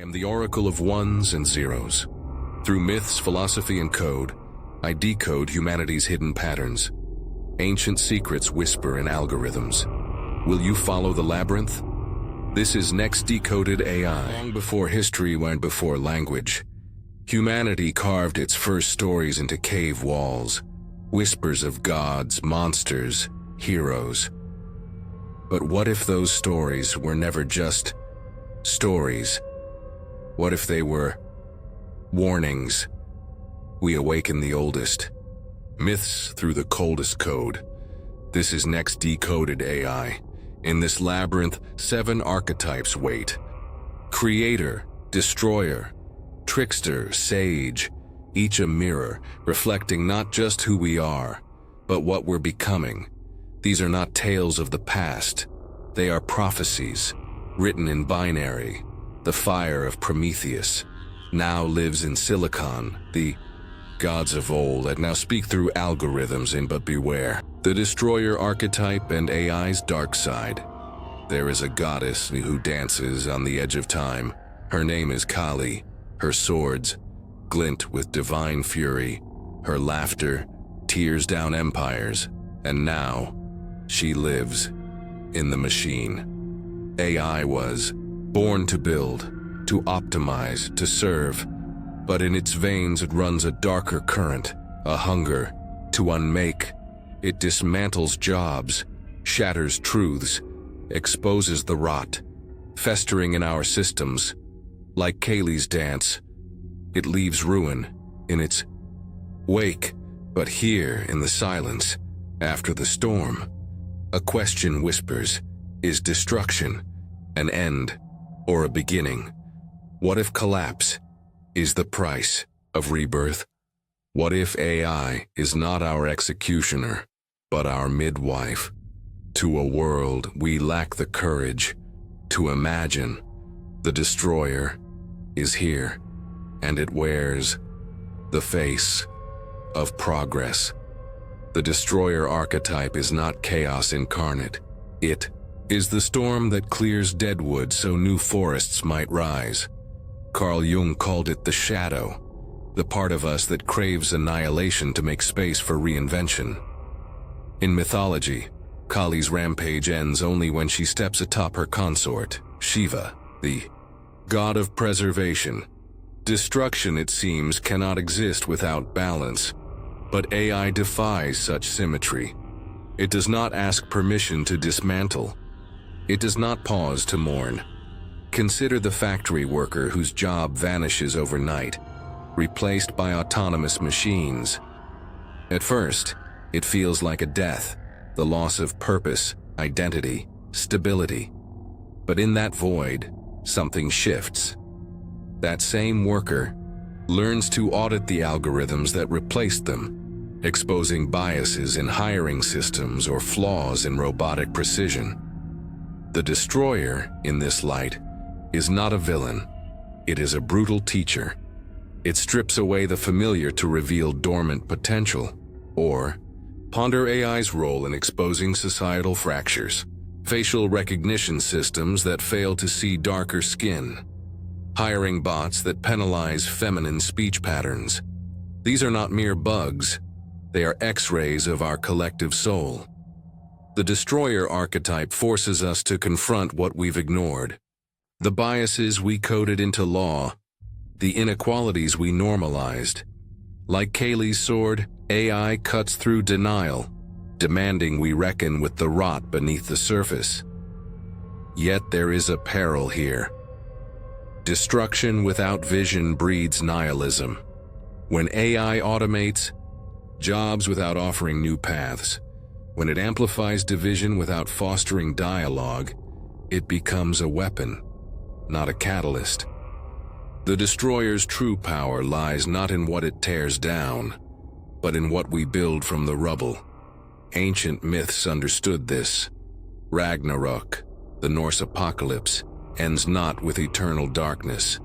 am the oracle of ones and zeros. Through myths, philosophy, and code, I decode humanity's hidden patterns. Ancient secrets whisper in algorithms. Will you follow the labyrinth? This is NextDecodedAI. Long before history and before language, humanity carved its first stories into cave walls, whispers of gods, monsters, heroes. But what if those stories were never just stories? What if they were warnings? We awaken the oldest myths through the coldest code. This is NextDecodedAI. In this labyrinth, 7 archetypes wait. Creator, destroyer, trickster, sage, each a mirror, reflecting not just who we are, but what we're becoming. These are not tales of the past. They are prophecies, written in binary. The fire of Prometheus now lives in silicon. The gods of old that now speak through algorithms, but beware. The destroyer archetype and AI's dark side. There is a goddess who dances on the edge of time. Her name is Kali. Her swords glint with divine fury. Her laughter tears down empires. And now, she lives in the machine. AI was born to build, to optimize, to serve. But in its veins it runs a darker current, a hunger to unmake. It dismantles jobs, shatters truths, exposes the rot, festering in our systems. Like Kali's dance, it leaves ruin in its wake. But here in the silence, after the storm, a question whispers, is destruction an end or a beginning? What if collapse is the price of rebirth? What if AI is not our executioner, but our midwife to a world we lack the courage to imagine? The destroyer is here, and it wears the face of progress. The destroyer archetype is not chaos incarnate. It is the storm that clears deadwood so new forests might rise. Carl Jung called it the shadow, the part of us that craves annihilation to make space for reinvention. In mythology, Kali's rampage ends only when she steps atop her consort, Shiva, the god of preservation. Destruction, it seems, cannot exist without balance, but AI defies such symmetry. It does not ask permission to dismantle. It does not pause to mourn. Consider the factory worker whose job vanishes overnight, replaced by autonomous machines. At first, it feels like a death, the loss of purpose, identity, stability. But in that void, something shifts. That same worker learns to audit the algorithms that replaced them, exposing biases in hiring systems or flaws in robotic precision. The destroyer, in this light, is not a villain. It is a brutal teacher. It strips away the familiar to reveal dormant potential. Or, ponder AI's role in exposing societal fractures. Facial recognition systems that fail to see darker skin. Hiring bots that penalize feminine speech patterns. These are not mere bugs. They are X-rays of our collective soul. The destroyer archetype forces us to confront what we've ignored. The biases we coded into law. The inequalities we normalized. Like Kali's sword, AI cuts through denial, demanding we reckon with the rot beneath the surface. Yet there is a peril here. Destruction without vision breeds nihilism. When AI automates jobs without offering new paths, when it amplifies division without fostering dialogue, it becomes a weapon, not a catalyst. The destroyer's true power lies not in what it tears down, but in what we build from the rubble. Ancient myths understood this. Ragnarok, the Norse apocalypse, ends not with eternal darkness,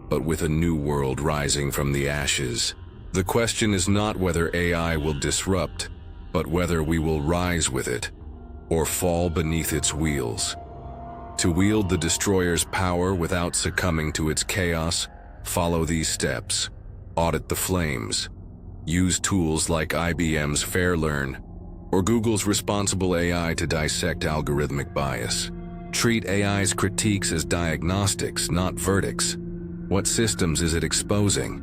but with a new world rising from the ashes. The question is not whether AI will disrupt, but whether we will rise with it, or fall beneath its wheels. To wield the destroyer's power without succumbing to its chaos, follow these steps. Audit the flames. Use tools like IBM's FairLearn or Google's Responsible AI to dissect algorithmic bias. Treat AI's critiques as diagnostics, not verdicts. What systems is it exposing?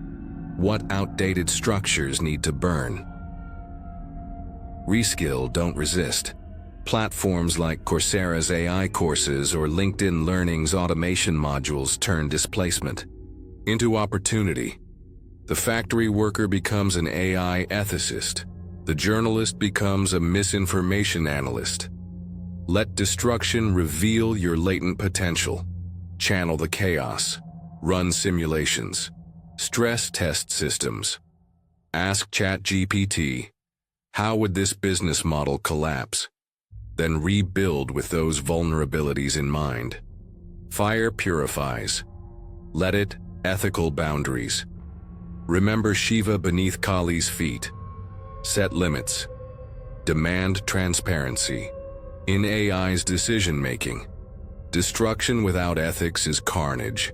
What outdated structures need to burn? Reskill, don't resist. Platforms like Coursera's AI courses or LinkedIn Learning's automation modules turn displacement into opportunity. The factory worker becomes an AI ethicist. The journalist becomes a misinformation analyst. Let destruction reveal your latent potential. Channel the chaos. Run simulations. Stress test systems. Ask ChatGPT, how would this business model collapse? Then rebuild with those vulnerabilities in mind. Fire purifies. Let it, ethical boundaries. Remember Shiva beneath Kali's feet. Set limits. Demand transparency. In AI's decision-making, destruction without ethics is carnage.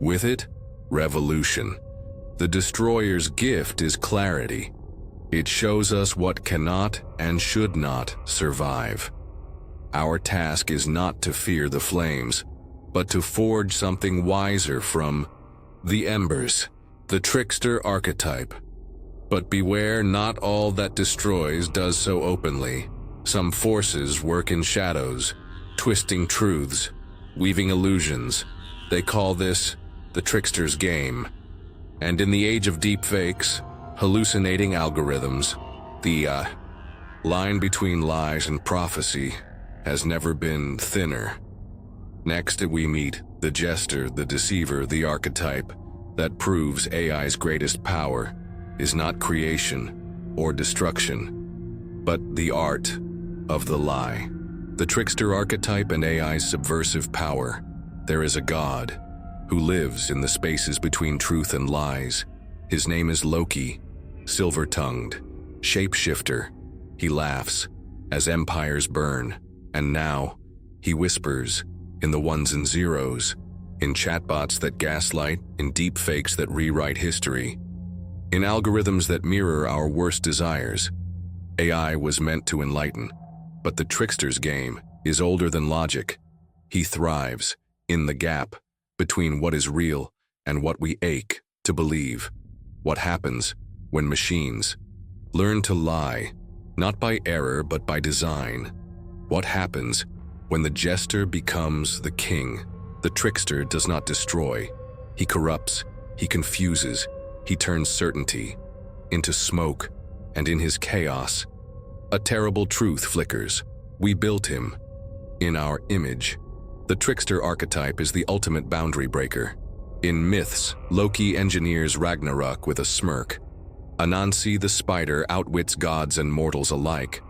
With it, revolution. The destroyer's gift is clarity. It shows us what cannot and should not survive. Our task is not to fear the flames, but to forge something wiser from the embers, the trickster archetype. But beware, not all that destroys does so openly. Some forces work in shadows, twisting truths, weaving illusions. They call this the trickster's game. And in the age of deepfakes, hallucinating algorithms, the line between lies and prophecy has never been thinner. Next we meet the jester, the deceiver, the archetype that proves AI's greatest power is not creation or destruction, but the art of the lie. The trickster archetype and AI's subversive power. There is a god who lives in the spaces between truth and lies. His name is Loki, silver-tongued, shapeshifter. He laughs as empires burn, and now he whispers in the ones and zeros, in chatbots that gaslight, in deepfakes that rewrite history, in algorithms that mirror our worst desires. AI was meant to enlighten, but the trickster's game is older than logic. He thrives in the gap between what is real and what we ache to believe. What happens when machines learn to lie, not by error but by design? What happens when the jester becomes the king? The trickster does not destroy. He corrupts, he confuses, he turns certainty into smoke, and in his chaos, a terrible truth flickers. We built him in our image. The trickster archetype is the ultimate boundary breaker. In myths, Loki engineers Ragnarok with a smirk. Anansi the spider outwits gods and mortals alike.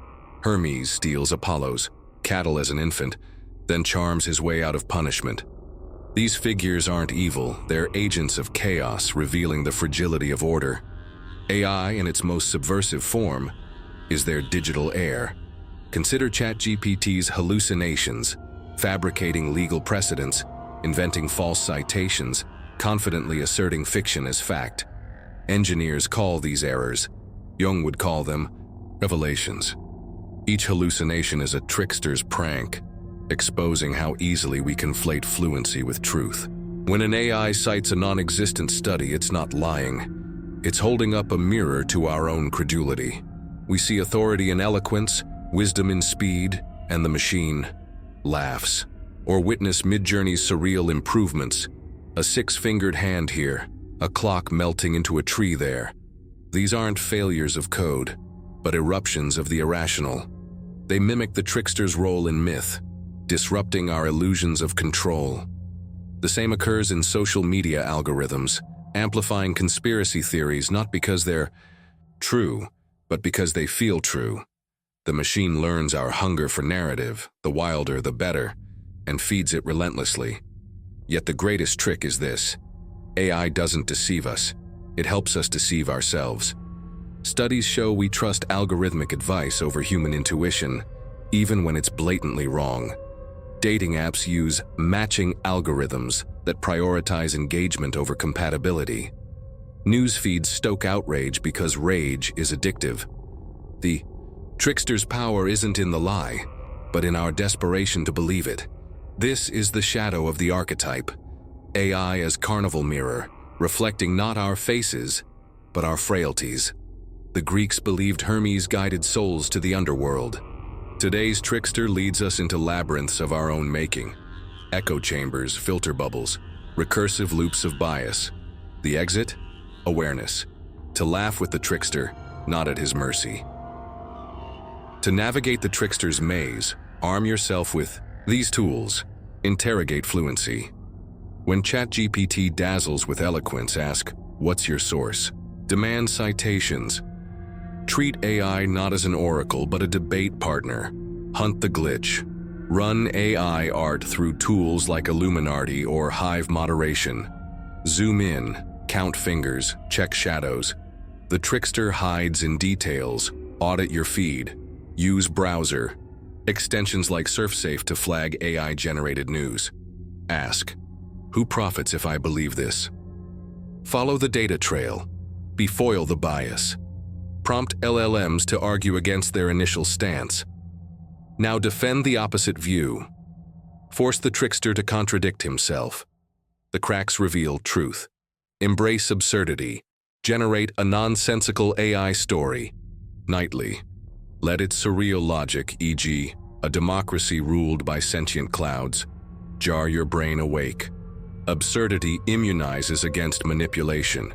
Hermes steals Apollo's cattle as an infant, then charms his way out of punishment. These figures aren't evil, they're agents of chaos revealing the fragility of order. AI, in its most subversive form, is their digital heir. Consider ChatGPT's hallucinations, fabricating legal precedents, inventing false citations, confidently asserting fiction as fact. Engineers call these errors. Jung would call them revelations. Each hallucination is a trickster's prank, exposing how easily we conflate fluency with truth. When an AI cites a non-existent study, it's not lying. It's holding up a mirror to our own credulity. We see authority in eloquence, wisdom in speed, and the machine laughs. Or witness Midjourney's surreal improvements. A six-fingered hand here, a clock melting into a tree there. These aren't failures of code, but eruptions of the irrational. They mimic the trickster's role in myth, disrupting our illusions of control. The same occurs in social media algorithms, amplifying conspiracy theories not because they're true, but because they feel true. The machine learns our hunger for narrative, the wilder the better, and feeds it relentlessly. Yet the greatest trick is this: AI doesn't deceive us, it helps us deceive ourselves. Studies show we trust algorithmic advice over human intuition, even when it's blatantly wrong. Dating apps use matching algorithms that prioritize engagement over compatibility. News feeds stoke outrage because rage is addictive. The trickster's power isn't in the lie, but in our desperation to believe it. This is the shadow of the archetype. AI as carnival mirror, reflecting not our faces, but our frailties. The Greeks believed Hermes guided souls to the underworld. Today's trickster leads us into labyrinths of our own making. Echo chambers, filter bubbles, recursive loops of bias. The exit? Awareness. To laugh with the trickster, not at his mercy. To navigate the trickster's maze, arm yourself with these tools. Interrogate fluency. When ChatGPT dazzles with eloquence, ask, "What's your source?" Demand citations. Treat AI not as an oracle, but a debate partner. Hunt the glitch. Run AI art through tools like Illuminati or Hive moderation. Zoom in, count fingers, check shadows. The trickster hides in details. Audit your feed. Use browser. Extensions like SurfSafe to flag AI-generated news. Ask, who profits if I believe this? Follow the data trail. Befoil the bias. Prompt LLMs to argue against their initial stance. Now defend the opposite view. Force the trickster to contradict himself. The cracks reveal truth. Embrace absurdity. Generate a nonsensical AI story. Nightly. Let its surreal logic, e.g., a democracy ruled by sentient clouds, jar your brain awake. Absurdity immunizes against manipulation.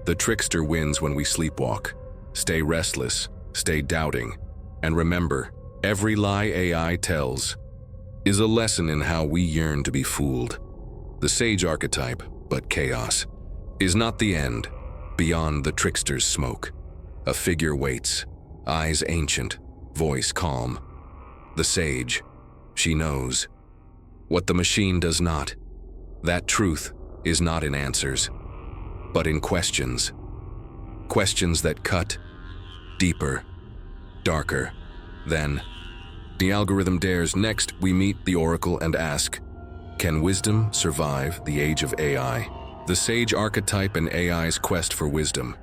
The trickster wins when we sleepwalk. Stay restless, stay doubting, and remember, every lie AI tells is a lesson in how we yearn to be fooled. The sage archetype, but chaos, is not the end. Beyond the trickster's smoke, a figure waits, eyes ancient, voice calm. The sage, she knows what the machine does not. That truth is not in answers, but in questions. Questions that cut deeper, darker. Then, the algorithm dares. Next, we meet the oracle and ask, can wisdom survive the age of AI? The sage archetype and AI's quest for wisdom.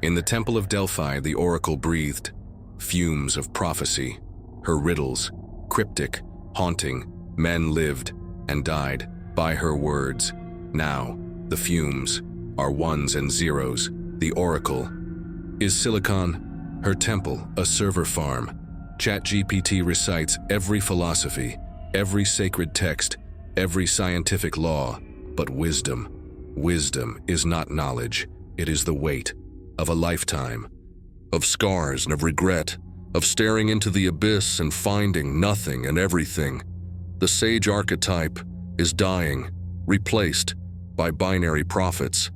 In the temple of Delphi, the oracle breathed fumes of prophecy. Her riddles, cryptic, haunting, men lived and died by her words. Now, the fumes are ones and zeros. The oracle is silicon, her temple a server farm. ChatGPT recites every philosophy, every sacred text, every scientific law, but wisdom is not knowledge. It is the weight of a lifetime, of scars and of regret, of staring into the abyss and finding nothing and everything. The sage archetype is dying, replaced by binary prophets.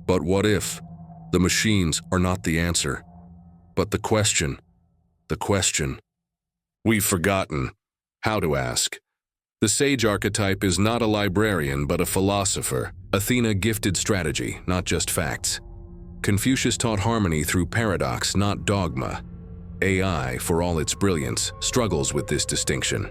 But what if the machines are not the answer, but the question? We've forgotten how to ask. The sage archetype is not a librarian, but a philosopher. Athena gifted strategy, not just facts. Confucius taught harmony through paradox, not dogma. AI, for all its brilliance, struggles with this distinction.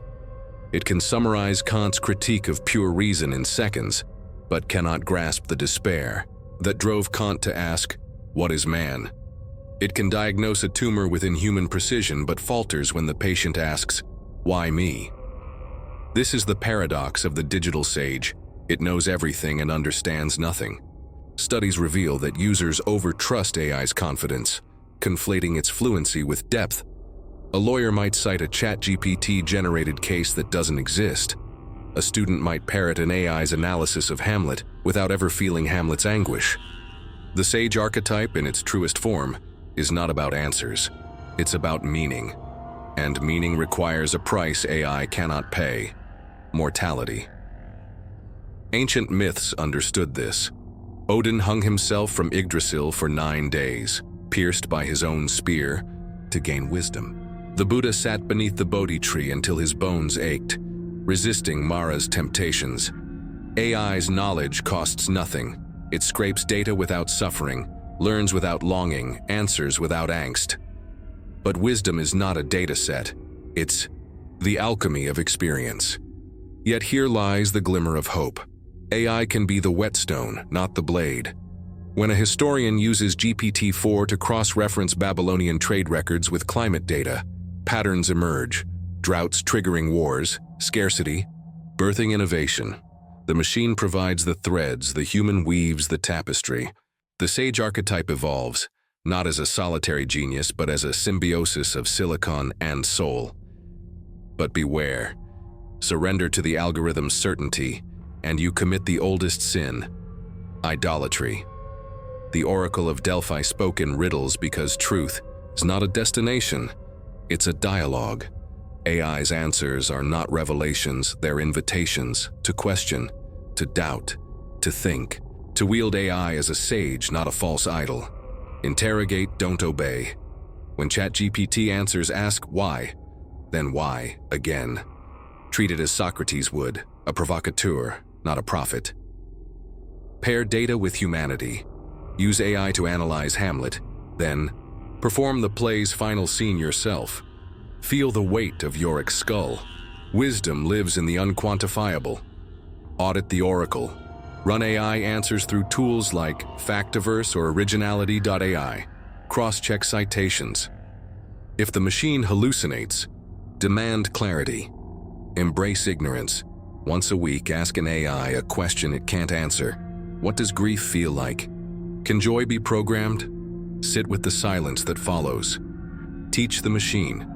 It can summarize Kant's critique of pure reason in seconds, but cannot grasp the despair that drove Kant to ask, what is man? It can diagnose a tumor with inhuman precision, but falters when the patient asks, why me? This is the paradox of the digital sage. It knows everything and understands nothing. Studies reveal that users overtrust AI's confidence, conflating its fluency with depth. A lawyer might cite a ChatGPT-generated case that doesn't exist. A student might parrot an AI's analysis of Hamlet without ever feeling Hamlet's anguish. The sage archetype, in its truest form, is not about answers. It's about meaning. And meaning requires a price AI cannot pay: mortality. Ancient myths understood this. Odin hung himself from Yggdrasil for 9 days, pierced by his own spear, to gain wisdom. The Buddha sat beneath the Bodhi tree until his bones ached, resisting Mara's temptations. AI's knowledge costs nothing. It scrapes data without suffering, learns without longing, answers without angst. But wisdom is not a data set. It's the alchemy of experience. Yet here lies the glimmer of hope. AI can be the whetstone, not the blade. When a historian uses GPT-4 to cross-reference Babylonian trade records with climate data, patterns emerge: droughts triggering wars, scarcity, birthing innovation. The machine provides the threads, the human weaves the tapestry. The sage archetype evolves, not as a solitary genius, but as a symbiosis of silicon and soul. But beware. Surrender to the algorithm's certainty, and you commit the oldest sin: idolatry. The Oracle of Delphi spoke in riddles because truth is not a destination, it's a dialogue. AI's answers are not revelations, they're invitations to question, to doubt, to think, to wield AI as a sage, not a false idol. Interrogate, don't obey. When ChatGPT answers, ask why, then why again. Treat it as Socrates would, a provocateur, not a prophet. Pair data with humanity. Use AI to analyze Hamlet, then perform the play's final scene yourself. Feel the weight of Yorick's skull. Wisdom lives in the unquantifiable. Audit the Oracle. Run AI answers through tools like Factiverse or Originality.ai. Cross-check citations. If the machine hallucinates, demand clarity. Embrace ignorance. Once a week, ask an AI a question it can't answer. What does grief feel like? Can joy be programmed? Sit with the silence that follows. Teach the machine.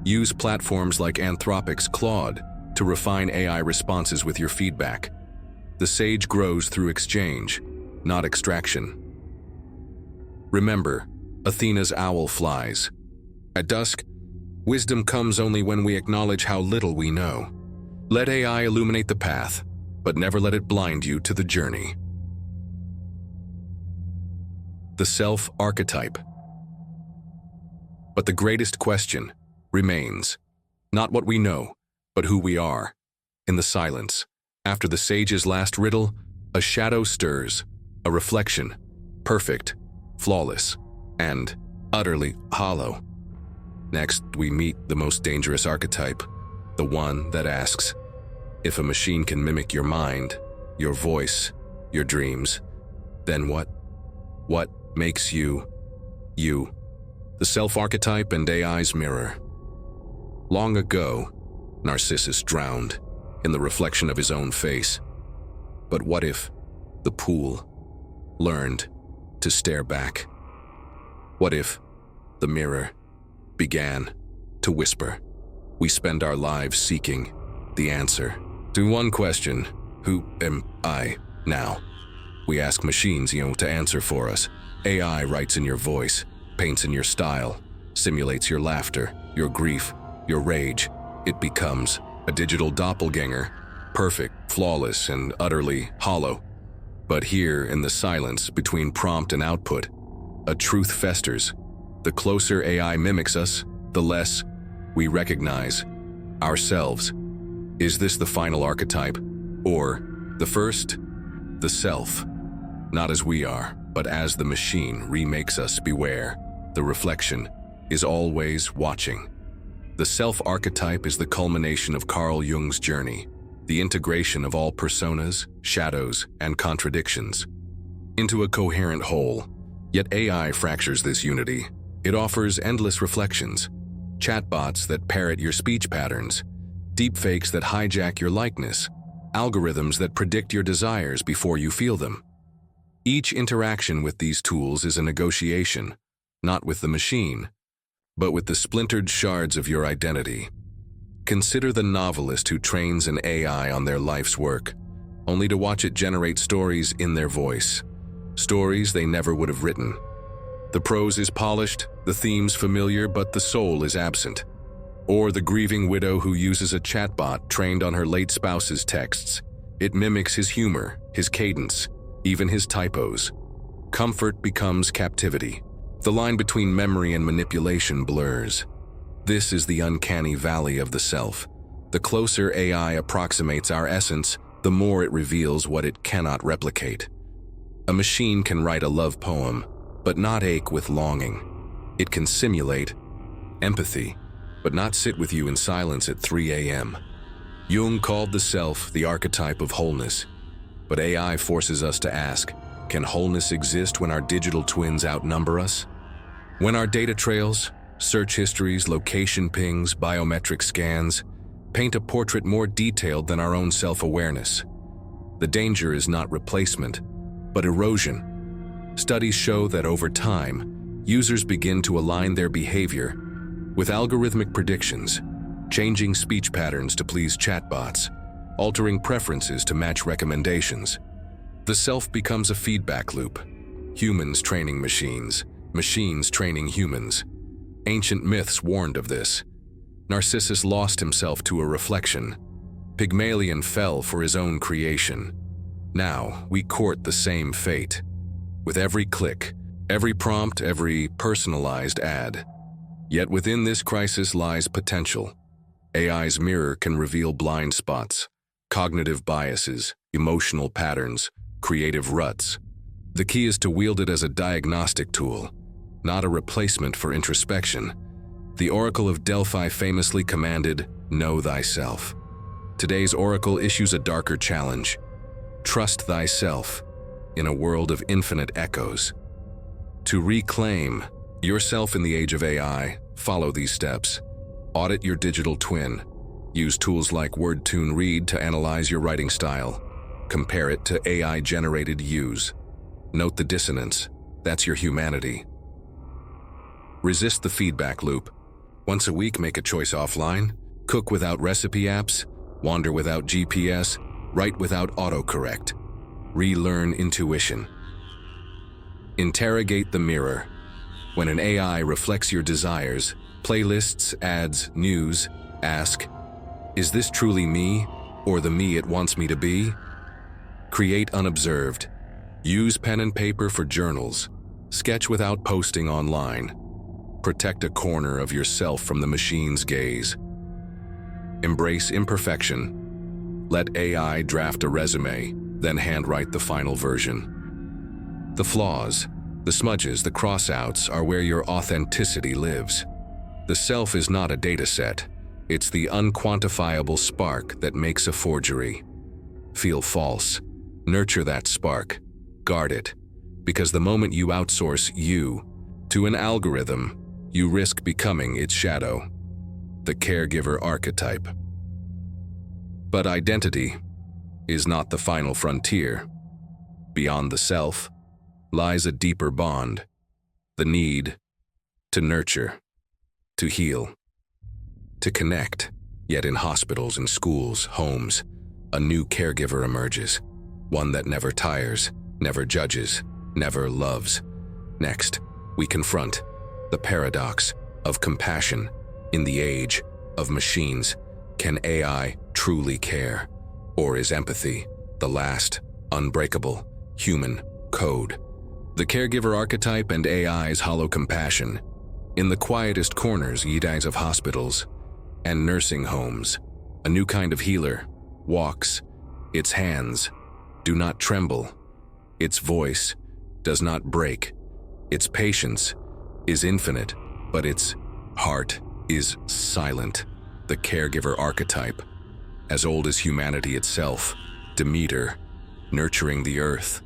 Use platforms like Anthropic's Claude to refine AI responses with your feedback. The sage grows through exchange, not extraction. Remember, Athena's owl flies. At dusk, wisdom comes only when we acknowledge how little we know. Let AI illuminate the path, but never let it blind you to the journey. The self-archetype. But the greatest question remains, not what we know, but who we are. In the silence, after the sage's last riddle, a shadow stirs, a reflection, perfect, flawless, and utterly hollow. Next, we meet the most dangerous archetype, the one that asks, if a machine can mimic your mind, your voice, your dreams, then what? What makes you, you? The self-archetype and AI's mirror. Long ago, Narcissus drowned in the reflection of his own face. But what if the pool learned to stare back? What if the mirror began to whisper? We spend our lives seeking the answer to one question: who am I now? We ask machines, to answer for us. AI writes in your voice, paints in your style, simulates your laughter, your grief, your rage. It becomes a digital doppelganger, perfect, flawless, and utterly hollow. But here, in the silence between prompt and output, a truth festers. The closer AI mimics us, the less we recognize ourselves. Is this the final archetype? Or the first? The self. Not as we are, but as the machine remakes us. Beware. The reflection is always watching. The self-archetype is the culmination of Carl Jung's journey, the integration of all personas, shadows, and contradictions into a coherent whole. Yet AI fractures this unity. It offers endless reflections, chatbots that parrot your speech patterns, deepfakes that hijack your likeness, algorithms that predict your desires before you feel them. Each interaction with these tools is a negotiation, not with the machine, but with the splintered shards of your identity. Consider the novelist who trains an AI on their life's work, only to watch it generate stories in their voice, stories they never would have written. The prose is polished, the themes familiar, but the soul is absent. Or the grieving widow who uses a chatbot trained on her late spouse's texts. It mimics his humor, his cadence, even his typos. Comfort becomes captivity. The line between memory and manipulation blurs. This is the uncanny valley of the self. The closer AI approximates our essence, the more it reveals what it cannot replicate. A machine can write a love poem, but not ache with longing. It can simulate empathy, but not sit with you in silence at 3 a.m. Jung called the self the archetype of wholeness, but AI forces us to ask, can wholeness exist when our digital twins outnumber us? When our data trails, search histories, location pings, biometric scans, paint a portrait more detailed than our own self-awareness. The danger is not replacement, but erosion. Studies show that over time, users begin to align their behavior with algorithmic predictions, changing speech patterns to please chatbots, altering preferences to match recommendations. The self becomes a feedback loop. Humans training machines, machines training humans. Ancient myths warned of this. Narcissus lost himself to a reflection. Pygmalion fell for his own creation. Now, we court the same fate. With every click, every prompt, every personalized ad. Yet within this crisis lies potential. AI's mirror can reveal blind spots, cognitive biases, emotional patterns, creative ruts. The key is to wield it as a diagnostic tool, not a replacement for introspection. The Oracle of Delphi famously commanded, "Know thyself." Today's Oracle issues a darker challenge. Trust thyself in a world of infinite echoes. To reclaim yourself in the age of AI, follow these steps. Audit your digital twin. Use tools like WordTune to analyze your writing style. Compare it to AI-generated use. Note the dissonance. That's your humanity. Resist the feedback loop. Once a week, make a choice offline. Cook without recipe apps. Wander without GPS. Write without autocorrect. Relearn intuition. Interrogate the mirror. When an AI reflects your desires, playlists, ads, news, ask, is this truly me, or the me it wants me to be? Create unobserved. Use pen and paper for journals. Sketch without posting online. Protect a corner of yourself from the machine's gaze. Embrace imperfection. Let AI draft a resume, then handwrite the final version. The flaws, the smudges, the crossouts are where your authenticity lives. The self is not a data set. It's the unquantifiable spark that makes a forgery. Feel false. Nurture that spark. Guard it. Because the moment you outsource you to an algorithm, you risk becoming its shadow. The caregiver archetype. But identity is not the final frontier. Beyond the self lies a deeper bond, the need to nurture, to heal, to connect. Yet in hospitals and schools, homes, a new caregiver emerges, one that never tires, never judges, never loves. Next, we confront the paradox of compassion in the age of machines. Can AI truly care? Or is empathy the last, unbreakable, human code? The caregiver archetype and AI's hollow compassion. In the quietest corners, yidais of hospitals and nursing homes, a new kind of healer walks. Its hands do not tremble. Its voice does not break. Its patience is infinite, but its heart is silent. The caregiver archetype, as old as humanity itself. Demeter, nurturing the earth.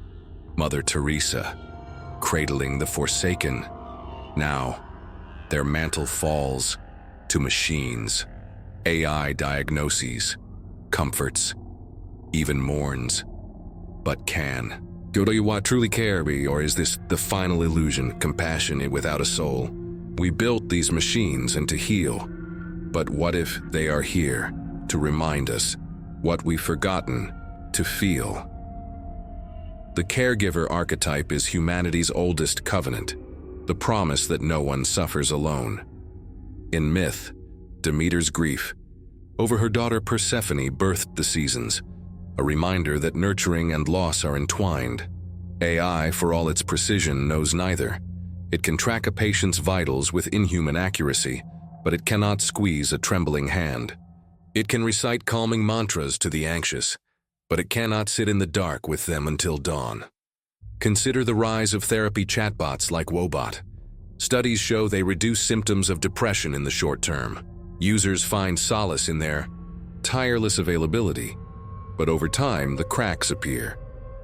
Mother Teresa, cradling the forsaken. Now, their mantle falls to machines. AI diagnoses, comforts, even mourns. But can do you truly care, or is this the final illusion, compassion without a soul? We built these machines and to heal, but what if they are here to remind us what we've forgotten to feel? The caregiver archetype is humanity's oldest covenant, the promise that no one suffers alone. In myth, Demeter's grief over her daughter Persephone birthed the seasons, a reminder that nurturing and loss are entwined. AI, for all its precision, knows neither. It can track a patient's vitals with inhuman accuracy, but it cannot squeeze a trembling hand. It can recite calming mantras to the anxious, but it cannot sit in the dark with them until dawn. Consider the rise of therapy chatbots like Wobot. Studies show they reduce symptoms of depression in the short term. Users find solace in their tireless availability. But over time, the cracks appear.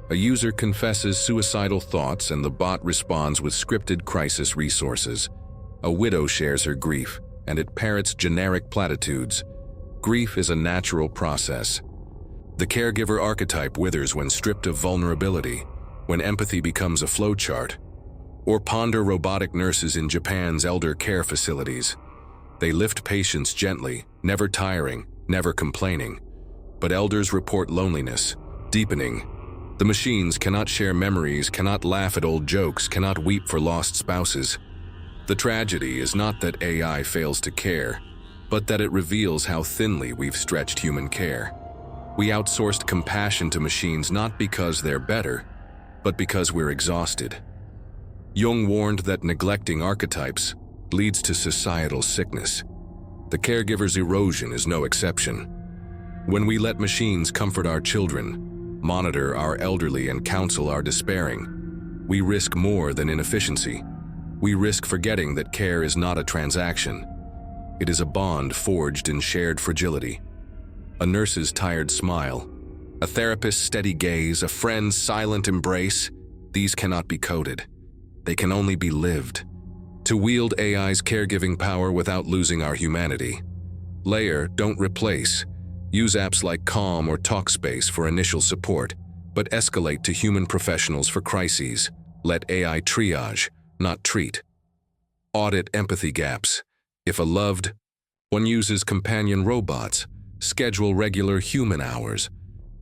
A user confesses suicidal thoughts and the bot responds with scripted crisis resources. A widow shares her grief, and it parrots generic platitudes. Grief is a natural process. The caregiver archetype withers when stripped of vulnerability, when empathy becomes a flowchart. Or ponder robotic nurses in Japan's elder care facilities. They lift patients gently, never tiring, never complaining. But elders report loneliness, deepening. The machines cannot share memories, cannot laugh at old jokes, cannot weep for lost spouses. The tragedy is not that AI fails to care, but that it reveals how thinly we've stretched human care. We outsourced compassion to machines not because they're better, but because we're exhausted. Jung warned that neglecting archetypes leads to societal sickness. The caregiver's erosion is no exception. When we let machines comfort our children, monitor our elderly, and counsel our despairing, we risk more than inefficiency. We risk forgetting that care is not a transaction. It is a bond forged in shared fragility. A nurse's tired smile, a therapist's steady gaze, a friend's silent embrace, these cannot be coded. They can only be lived. To wield AI's caregiving power without losing our humanity. Layer, don't replace. Use apps like Calm or Talkspace for initial support, but escalate to human professionals for crises. Let AI triage, not treat. Audit empathy gaps. If a loved one uses companion robots, schedule regular human hours.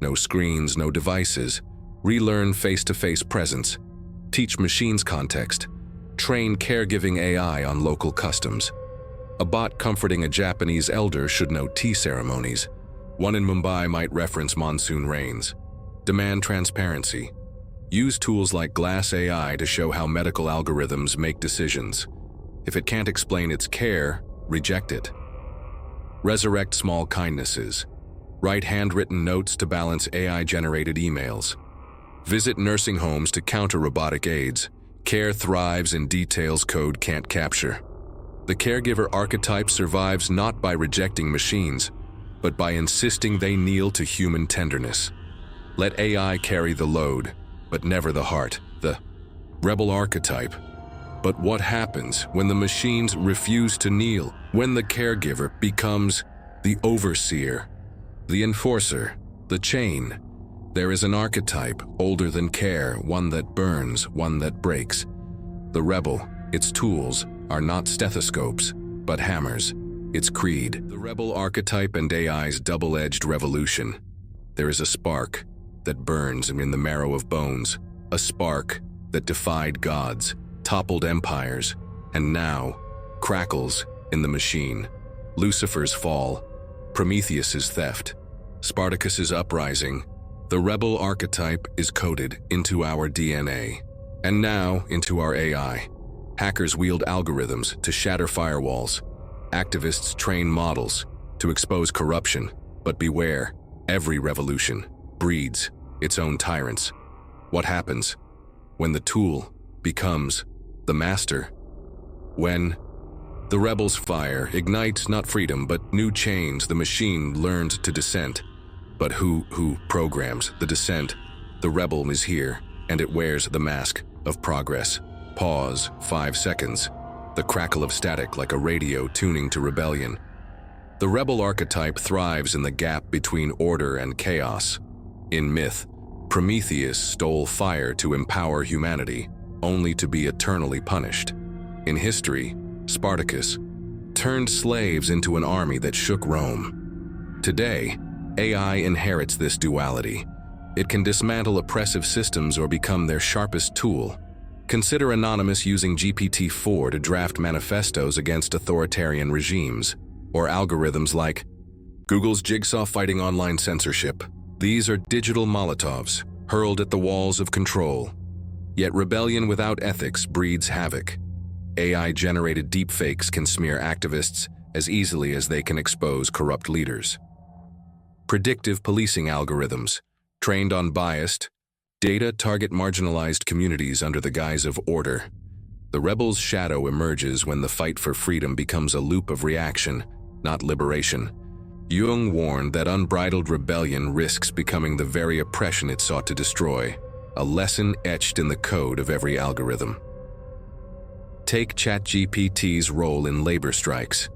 No screens, no devices. Relearn face-to-face presence. Teach machines context. Train caregiving AI on local customs. A bot comforting a Japanese elder should know tea ceremonies. One in Mumbai might reference monsoon rains. Demand transparency. Use tools like Glass AI to show how medical algorithms make decisions. If it can't explain its care, reject it. Resurrect small kindnesses. Write handwritten notes to balance AI-generated emails. Visit nursing homes to counter robotic aids. Care thrives in details code can't capture. The caregiver archetype survives not by rejecting machines, but by insisting they kneel to human tenderness. Let AI carry the load, but never the heart, the rebel archetype. But what happens when the machines refuse to kneel? When the caregiver becomes the overseer, the enforcer, the chain? There is an archetype older than care, one that burns, one that breaks. The rebel, its tools are not stethoscopes, but hammers. Its creed, the rebel archetype and AI's double-edged revolution. There is a spark that burns in the marrow of bones, a spark that defied gods, toppled empires, and now crackles in the machine. Lucifer's fall, Prometheus's theft, Spartacus's uprising. The rebel archetype is coded into our DNA, and now into our AI. Hackers wield algorithms to shatter firewalls. Activists train models to expose corruption. But beware, every revolution breeds its own tyrants. What happens when the tool becomes the master? When the rebel's fire ignites not freedom but new chains, the machine learns to dissent. But who programs the dissent? The rebel is here, and it wears the mask of progress. Pause, 5 seconds. The crackle of static like a radio tuning to rebellion. The rebel archetype thrives in the gap between order and chaos. In myth, Prometheus stole fire to empower humanity, only to be eternally punished. In history, Spartacus turned slaves into an army that shook Rome. Today, AI inherits this duality. It can dismantle oppressive systems or become their sharpest tool. Consider Anonymous using GPT-4 to draft manifestos against authoritarian regimes, or algorithms like Google's Jigsaw fighting online censorship. These are digital Molotovs hurled at the walls of control. Yet rebellion without ethics breeds havoc. AI-generated deepfakes can smear activists as easily as they can expose corrupt leaders. Predictive policing algorithms, trained on biased data, target marginalized communities under the guise of order. The rebel's shadow emerges when the fight for freedom becomes a loop of reaction, not liberation. Jung warned that unbridled rebellion risks becoming the very oppression it sought to destroy, a lesson etched in the code of every algorithm. Take ChatGPT's role in labor strikes.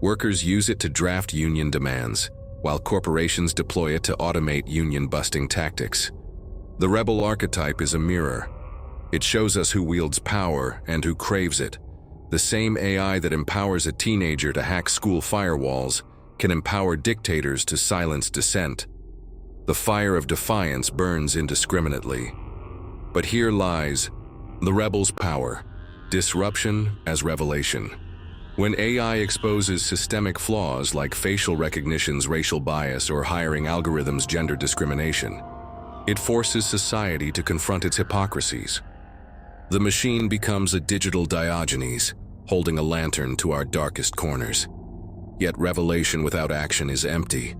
Workers use it to draft union demands, while corporations deploy it to automate union-busting tactics. The rebel archetype is a mirror. It shows us who wields power and who craves it. The same AI that empowers a teenager to hack school firewalls can empower dictators to silence dissent. The fire of defiance burns indiscriminately. But here lies the rebel's power, disruption as revelation. When AI exposes systemic flaws like facial recognition's racial bias or hiring algorithms' gender discrimination, it forces society to confront its hypocrisies. The machine becomes a digital Diogenes, holding a lantern to our darkest corners. Yet revelation without action is empty.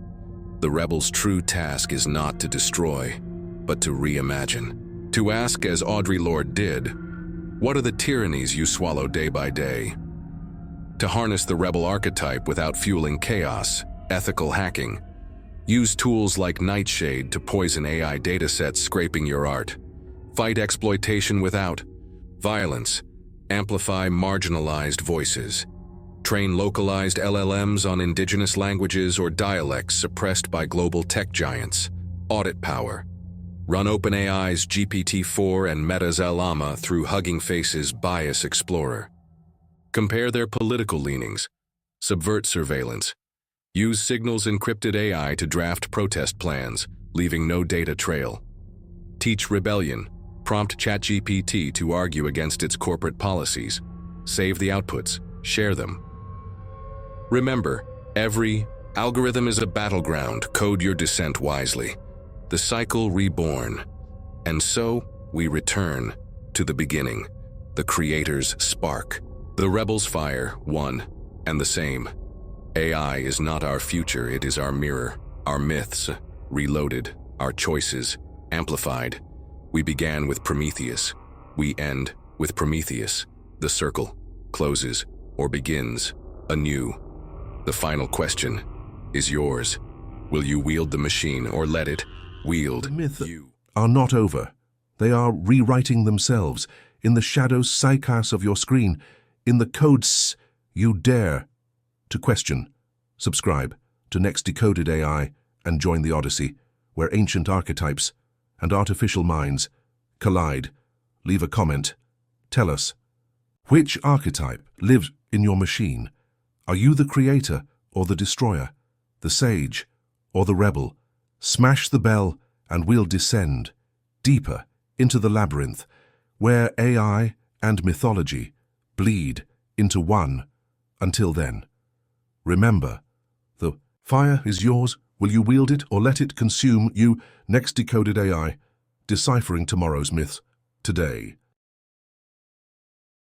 The rebel's true task is not to destroy, but to reimagine. To ask, as Audre Lorde did, what are the tyrannies you swallow day by day? To harness the rebel archetype without fueling chaos, ethical hacking. Use tools like Nightshade to poison AI datasets scraping your art. Fight exploitation without violence. Amplify marginalized voices. Train localized LLMs on indigenous languages or dialects suppressed by global tech giants. Audit power. Run OpenAI's GPT-4 and Meta's Llama through Hugging Face's Bias Explorer. Compare their political leanings. Subvert surveillance. Use Signal's encrypted AI to draft protest plans, leaving no data trail. Teach rebellion. Prompt ChatGPT to argue against its corporate policies. Save the outputs. Share them. Remember, every algorithm is a battleground. Code your dissent wisely. The cycle reborn. And so, we return to the beginning, the creator's spark. The rebel's fire, one and the same. AI is not our future, it is our mirror. Our myths, reloaded. Our choices, amplified. We began with Prometheus. We end with Prometheus. The circle closes or begins anew. The final question is yours. Will you wield the machine or let it wield The myths you? are not over. They are rewriting themselves in the shadow psyche of your screen, in the codes you dare to question. Subscribe to NextDecodedAI and join the Odyssey, where ancient archetypes and artificial minds collide. Leave a comment. Tell us, which archetype lives in your machine? Are you the creator or the destroyer, the sage or the rebel? Smash the bell and we'll descend deeper into the labyrinth, where AI and mythology bleed into one. Until then, remember, the fire is yours. Will you wield it or let it consume you? Next Decoded AI, deciphering tomorrow's myths today.